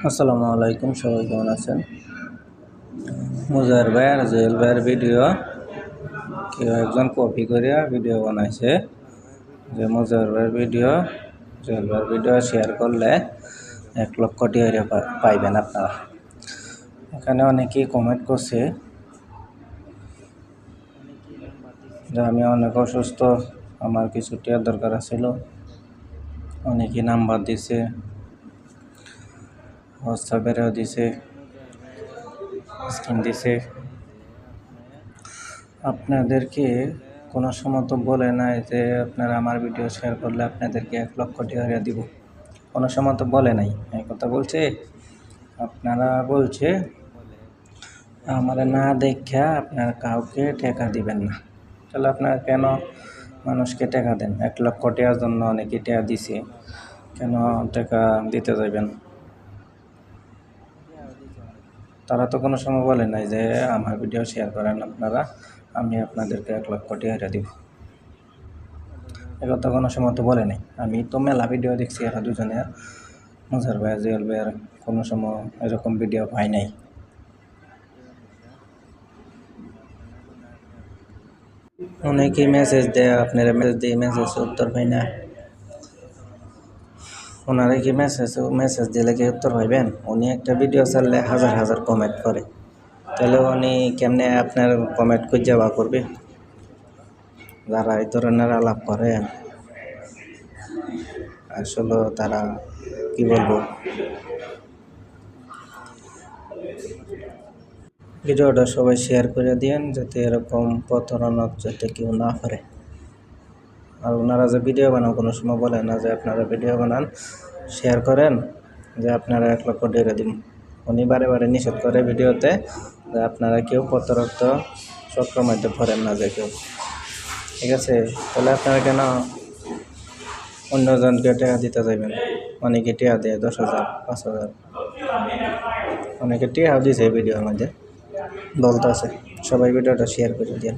আসসালামু আলাইকুম, সবাই কেমন আছেন? মুজাহির ভাই আর জুয়েল ভাইয়ের ভিডিও কেউ একজন কপি করিয়া ভিডিও বানাইছে যে মুজাহির ভাইয়ের ভিডিও জুয়েল ভাইয়ের ভিডিও শেয়ার করলে 1 লক্ষ টাকা পাইবেন আপনারা। এখানে অনেকেই কমেন্ট করছে যে আমি অনেক অসুস্থ, আমার কিছু টাকার দরকার ছিল। অনেকেই নাম্বার দিছে, হোয়াটসঅ্যাপেরও দিছে, স্ক্রিন দিছে। আপনাদেরকে কোনো সময় তো বলে নাই যে আপনারা আমার ভিডিও শেয়ার করলে আপনাদেরকে 1 লক্ষ টাকা দিব, কোনো সময় তো বলে নাই। এই কথা বলছে, আপনারা বলছে আমার না দেখা আপনারা কাউকে টাকা দিবেন না। তাহলে আপনারা কেন মানুষকে টাকা দেন? 1 লক্ষ টাকার জন্য অনেকে টাকা দিছে, কেন টাকা দিতে যাবেন? তারা তো কোনো সময় বলে নাই যে আমার ভিডিও শেয়ার করেন আপনারা, আমি আপনাদেরকে 1 লক্ষ টাকা দিব। এগুলো তো কোনো সময় তো বলে নাই। আমি তো মেলা ভিডিও দেখছি, এরা দুজনে মুজাহির ভাই জুয়েল ভাইয়ের কোনো সময় এরকম ভিডিও পাই নাই। অনেকেই মেসেজ দেয়, আপনারা মেসেজ দিয়ে মেসেজ উত্তর পাই না। ওনারা কি মেসেজ দিলে কি উত্তর পাইবেন? উনি একটা ভিডিও ছাড়লে হাজার হাজার কমেন্ট করে, তাহলে উনি কেমনে আপনার কমেন্ট খুঁজে বা করবে? যারা এই ধরনের আলাপ করে আসলে তারা কি বলবো, ভিডিওটা সবাই শেয়ার করে দিন যাতে এরকম প্রতারণা যাতে কেউ না পারে। আর ওনারা যে ভিডিও বানান কোনো সময় বলে না যে আপনারা ভিডিও বানান শেয়ার করেন যে আপনারা 1 লক্ষ টাকা দিন। উনি বারে বারে নিষেধ করে ভিডিওতে যে আপনারা কেউ প্রতারক চক্রের মধ্যে পড়েন না যে কেউ। ঠিক আছে, তাহলে আপনারা কেন অন্যজনকে টাকা দিতে যাবেন? অনেকে টাকা দেয় 10,000, 5,000, অনেকে টাকাও দিয়েছে ভিডিওর মধ্যে বলতে আছে। সবাই ভিডিওটা শেয়ার করে দিন।